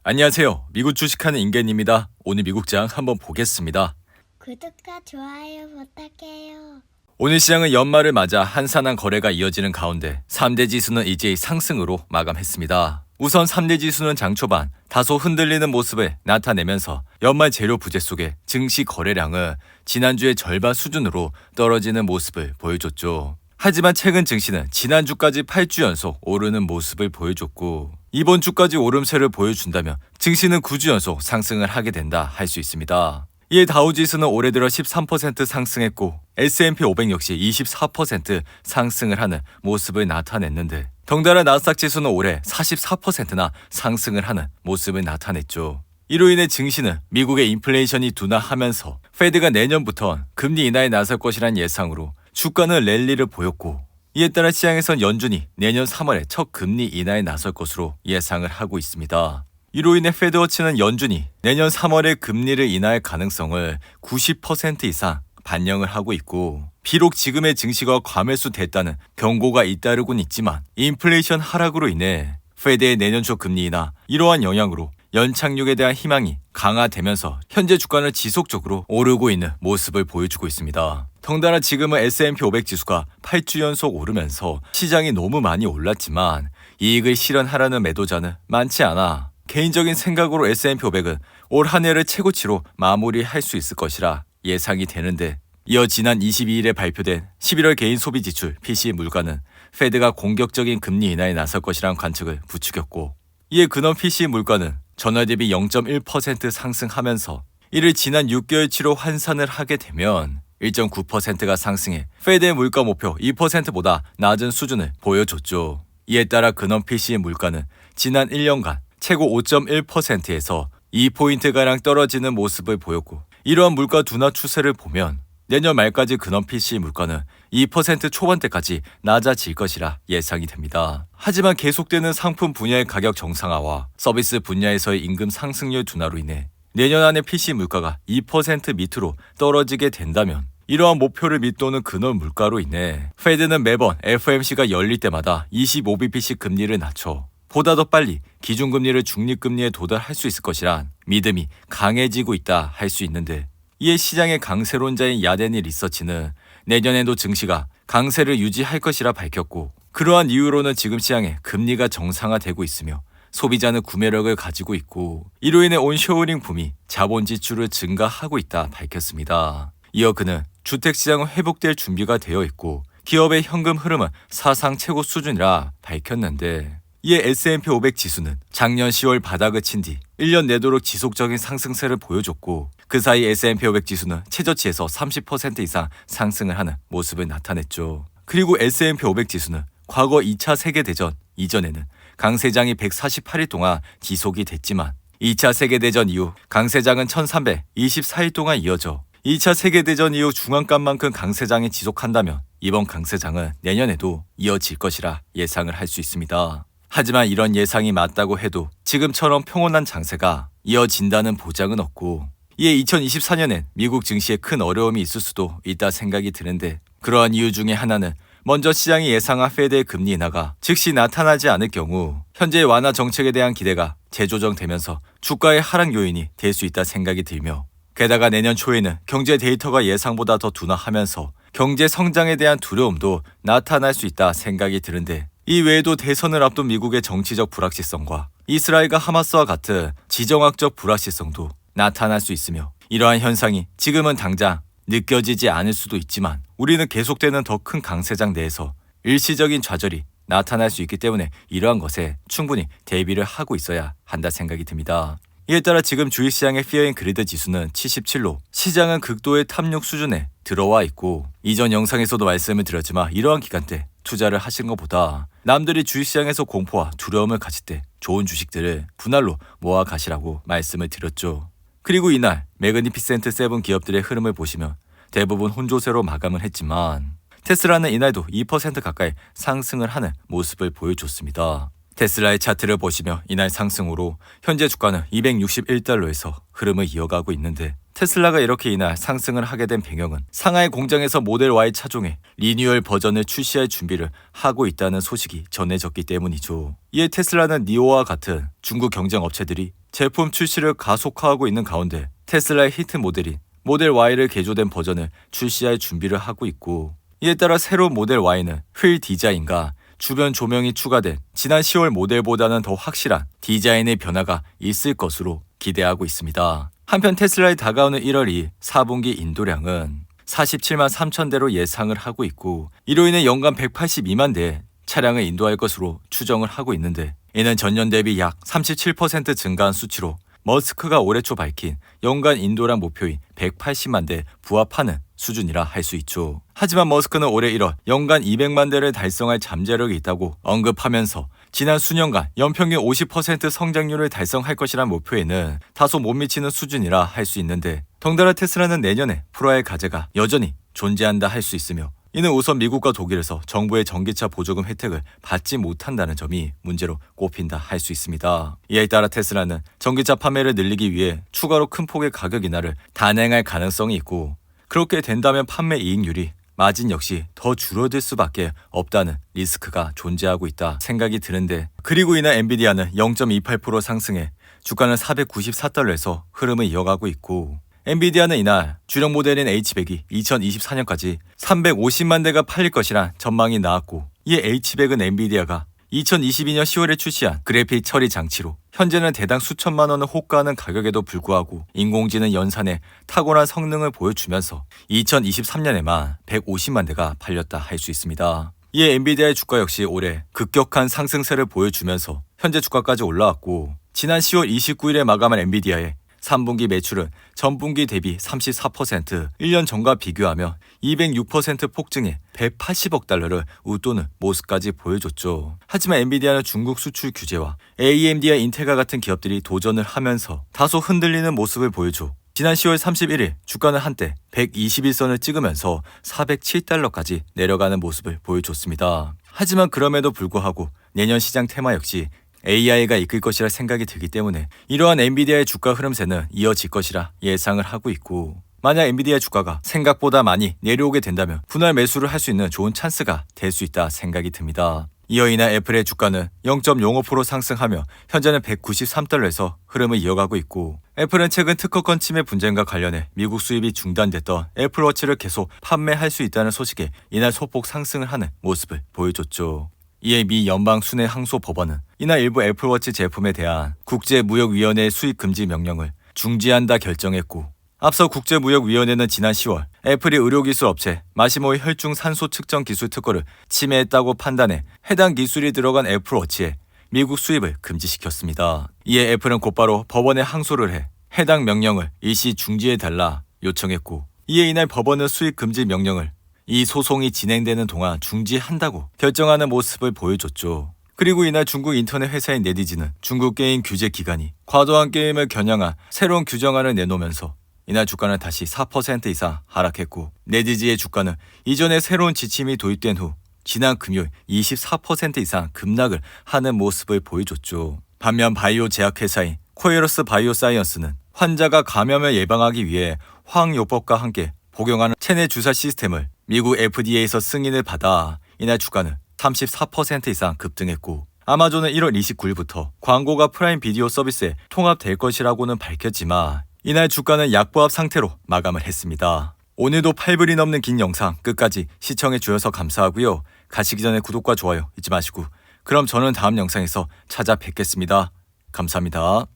안녕하세요. 미국 주식하는 임계입니다. 오늘 미국장 한번 보겠습니다. 구독과 좋아요 부탁해요. 오늘 시장은 연말을 맞아 한산한 거래가 이어지는 가운데 3대 지수는 이제 상승으로 마감했습니다. 우선 3대 지수는 장 초반 다소 흔들리는 모습을 나타내면서 연말 재료 부재 속에 증시 거래량은 지난주의 절반 수준으로 떨어지는 모습을 보여줬죠. 하지만 최근 증시는 지난주까지 8주 연속 오르는 모습을 보여줬고 이번 주까지 오름세를 보여준다면 증시는 9주 연속 상승을 하게 된다 할 수 있습니다. 이에 다우지수는 올해 들어 13% 상승했고 S&P 500 역시 24% 상승을 하는 모습을 나타냈는데 덩달아 나스닥 지수는 올해 44%나 상승을 하는 모습을 나타냈죠. 이로 인해 증시는 미국의 인플레이션이 둔화하면서 페드가 내년부터 금리 인하에 나설 것이란 예상으로 주가는 랠리를 보였고 이에 따라 시장에선 연준이 내년 3월에 첫 금리 인하에 나설 것으로 예상을 하고 있습니다. 이로 인해 페드워치는 연준이 내년 3월에 금리를 인하할 가능성을 90% 이상 반영을 하고 있고 비록 지금의 증시가 과매수 됐다는 경고가 잇따르곤 있지만 인플레이션 하락으로 인해 페드의 내년 초 금리 인하 이러한 영향으로 연착륙에 대한 희망이 강화되면서 현재 주가는 지속적으로 오르고 있는 모습을 보여주고 있습니다. 덩달아 지금은 S&P 500 지수가 8주 연속 오르면서 시장이 너무 많이 올랐지만 이익을 실현하라는 매도자는 많지 않아 개인적인 생각으로 S&P 500은 올 한 해를 최고치로 마무리할 수 있을 것이라 예상이 되는데 이어 지난 22일에 발표된 11월 개인 소비 지출 PCE 물가는 페드가 공격적인 금리 인하에 나설 것이란 관측을 부추겼고 이에 근원 PCE 물가는 전월 대비 0.1% 상승하면서 이를 지난 6개월치로 환산을 하게 되면 1.9%가 상승해 페드의 물가 목표 2%보다 낮은 수준을 보여줬죠. 이에 따라 근원 PCE 물가는 지난 1년간 최고 5.1%에서 2포인트가량 떨어지는 모습을 보였고 이러한 물가 둔화 추세를 보면 내년 말까지 근원 PCE 물가는 2% 초반대까지 낮아질 것이라 예상이 됩니다. 하지만 계속되는 상품 분야의 가격 정상화와 서비스 분야에서의 임금 상승률 둔화로 인해 내년 안에 PCE 물가가 2% 밑으로 떨어지게 된다면 이러한 목표를 밑도는 근원 물가로 인해 페드는 매번 FOMC가 열릴 때마다 25bp씩 금리를 낮춰 보다 더 빨리 기준금리를 중립금리에 도달할 수 있을 것이란 믿음이 강해지고 있다 할 수 있는데 이에 시장의 강세론자인 야데니 리서치는 내년에도 증시가 강세를 유지할 것이라 밝혔고 그러한 이유로는 지금 시장에 금리가 정상화되고 있으며 소비자는 구매력을 가지고 있고 이로 인해 온쇼어링 붐이 자본 지출을 증가하고 있다 밝혔습니다. 이어 그는 주택시장은 회복될 준비가 되어 있고 기업의 현금 흐름은 사상 최고 수준이라 밝혔는데 이에 S&P 500 지수는 작년 10월 바닥을 친 뒤 1년 내도록 지속적인 상승세를 보여줬고 그 사이 S&P 500 지수는 최저치에서 30% 이상 상승을 하는 모습을 나타냈죠. 그리고 S&P 500 지수는 과거 2차 세계대전 이전에는 강세장이 148일 동안 지속이 됐지만 2차 세계대전 이후 강세장은 1324일 동안 이어져 2차 세계대전 이후 중앙값만큼 강세장이 지속한다면 이번 강세장은 내년에도 이어질 것이라 예상을 할 수 있습니다. 하지만 이런 예상이 맞다고 해도 지금처럼 평온한 장세가 이어진다는 보장은 없고 이에 2024년엔 미국 증시에 큰 어려움이 있을 수도 있다 생각이 드는데 그러한 이유 중에 하나는 먼저 시장이 예상한 페드의 금리 인하가 즉시 나타나지 않을 경우 현재의 완화 정책에 대한 기대가 재조정되면서 주가의 하락 요인이 될 수 있다 생각이 들며 게다가 내년 초에는 경제 데이터가 예상보다 더 둔화하면서 경제 성장에 대한 두려움도 나타날 수 있다 생각이 드는데 이 외에도 대선을 앞둔 미국의 정치적 불확실성과 이스라엘과 하마스와 같은 지정학적 불확실성도 나타날 수 있으며 이러한 현상이 지금은 당장 느껴지지 않을 수도 있지만 우리는 계속되는 더 큰 강세장 내에서 일시적인 좌절이 나타날 수 있기 때문에 이러한 것에 충분히 대비를 하고 있어야 한다 생각이 듭니다. 이에 따라 지금 주식시장의 피어 앤 그리드 지수는 77로 시장은 극도의 탐욕 수준에 들어와 있고 이전 영상에서도 말씀을 드렸지만 이러한 기간 때 투자를 하시는 것보다 남들이 주식시장에서 공포와 두려움을 가질 때 좋은 주식들을 분할로 모아 가시라고 말씀을 드렸죠. 그리고 이날 매그니피센트 7 기업들의 흐름을 보시면 대부분 혼조세로 마감을 했지만 테슬라는 이날도 2% 가까이 상승을 하는 모습을 보여줬습니다. 테슬라의 차트를 보시면 이날 상승으로 현재 주가는 $261에서 흐름을 이어가고 있는데 테슬라가 이렇게 이날 상승을 하게 된 배경은 상하이 공장에서 모델 Y 차종의 리뉴얼 버전을 출시할 준비를 하고 있다는 소식이 전해졌기 때문이죠. 이에 테슬라는 니오와 같은 중국 경쟁 업체들이 제품 출시를 가속화하고 있는 가운데 테슬라의 히트 모델인 모델 Y를 개조된 버전을 출시할 준비를 하고 있고, 이에 따라 새로운 모델 Y는 휠 디자인과 주변 조명이 추가된 지난 10월 모델보다는 더 확실한 디자인의 변화가 있을 것으로 기대하고 있습니다. 한편 테슬라의 다가오는 1월 2일 4분기 인도량은 47만 3천 대로 예상을 하고 있고, 이로 인해 연간 182만 대의 차량을 인도할 것으로 추정을 하고 있는데, 이는 전년 대비 약 37% 증가한 수치로 머스크가 올해 초 밝힌 연간 인도량 목표인 180만 대에 부합하는 수준이라 할 수 있죠. 하지만 머스크는 올해 1월 연간 200만 대를 달성할 잠재력이 있다고 언급하면서 지난 수년간 연평균 50% 성장률을 달성할 것이란 목표에는 다소 못 미치는 수준이라 할 수 있는데, 덩달아 테슬라는 내년에 풀어야 할 과제가 여전히 존재한다 할 수 있으며, 이는 우선 미국과 독일에서 정부의 전기차 보조금 혜택을 받지 못한다는 점이 문제로 꼽힌다 할 수 있습니다. 이에 따라 테슬라는 전기차 판매를 늘리기 위해 추가로 큰 폭의 가격 인하를 단행할 가능성이 있고, 그렇게 된다면 판매 이익률이 마진 역시 더 줄어들 수밖에 없다는 리스크가 존재하고 있다 생각이 드는데, 그리고 이날 엔비디아는 0.28% 상승해 주가는 494달러에서 흐름을 이어가고 있고, 엔비디아는 이날 주력 모델인 H100이 2024년까지 350만 대가 팔릴 것이란 전망이 나왔고, 이에 H100은 엔비디아가 2022년 10월에 출시한 그래픽 처리 장치로 현재는 대당 수천만 원을 호가하는 가격에도 불구하고 인공지능 연산에 탁월한 성능을 보여주면서 2023년에만 150만 대가 팔렸다 할 수 있습니다. 이에 엔비디아의 주가 역시 올해 급격한 상승세를 보여주면서 현재 주가까지 올라왔고, 지난 10월 29일에 마감한 엔비디아의 3분기 매출은 전분기 대비 34%, 1년 전과 비교하며 206% 폭증해 180억 달러를 웃도는 모습까지 보여줬죠. 하지만 엔비디아는 중국 수출 규제와 AMD와 인텔과 같은 기업들이 도전을 하면서 다소 흔들리는 모습을 보여줘 지난 10월 31일 주가는 한때 121선을 찍으면서 407달러까지 내려가는 모습을 보여줬습니다. 하지만 그럼에도 불구하고 내년 시장 테마 역시 AI가 이끌 것이라 생각이 들기 때문에 이러한 엔비디아의 주가 흐름세는 이어질 것이라 예상을 하고 있고, 만약 엔비디아 주가가 생각보다 많이 내려오게 된다면 분할 매수를 할 수 있는 좋은 찬스가 될 수 있다 생각이 듭니다. 이어 이날 애플의 주가는 0.05% 상승하며 현재는 193달러에서 흐름을 이어가고 있고, 애플은 최근 특허권 침해 분쟁과 관련해 미국 수입이 중단됐던 애플워치를 계속 판매할 수 있다는 소식에 이날 소폭 상승을 하는 모습을 보여줬죠. 이에 미 연방순회항소법원은 이날 일부 애플워치 제품에 대한 국제무역위원회의 수입 금지 명령을 중지한다 결정했고, 앞서 국제무역위원회는 지난 10월 애플이 의료기술 업체 마시모의 혈중 산소 측정 기술 특허를 침해했다고 판단해 해당 기술이 들어간 애플워치의 미국 수입을 금지시켰습니다. 이에 애플은 곧바로 법원에 항소를 해 해당 명령을 일시 중지해달라 요청했고, 이에 이날 법원은 수입 금지 명령을 이 소송이 진행되는 동안 중지한다고 결정하는 모습을 보여줬죠. 그리고 이날 중국 인터넷 회사인 네디지는 중국 게임 규제 기관이 과도한 게임을 겨냥한 새로운 규정안을 내놓으면서 이날 주가는 다시 4% 이상 하락했고, 네디지의 주가는 이전에 새로운 지침이 도입된 후 지난 금요일 24% 이상 급락을 하는 모습을 보여줬죠. 반면 바이오 제약회사인 코에로스 바이오사이언스는 환자가 감염을 예방하기 위해 화학요법과 함께 복용하는 체내 주사 시스템을 미국 FDA에서 승인을 받아 이날 주가는 34% 이상 급등했고, 아마존은 1월 29일부터 광고가 프라임 비디오 서비스에 통합될 것이라고는 밝혔지만 이날 주가는 약보합 상태로 마감을 했습니다. 오늘도 8분이 넘는 긴 영상 끝까지 시청해 주셔서 감사하고요. 가시기 전에 구독과 좋아요 잊지 마시고, 그럼 저는 다음 영상에서 찾아뵙겠습니다. 감사합니다.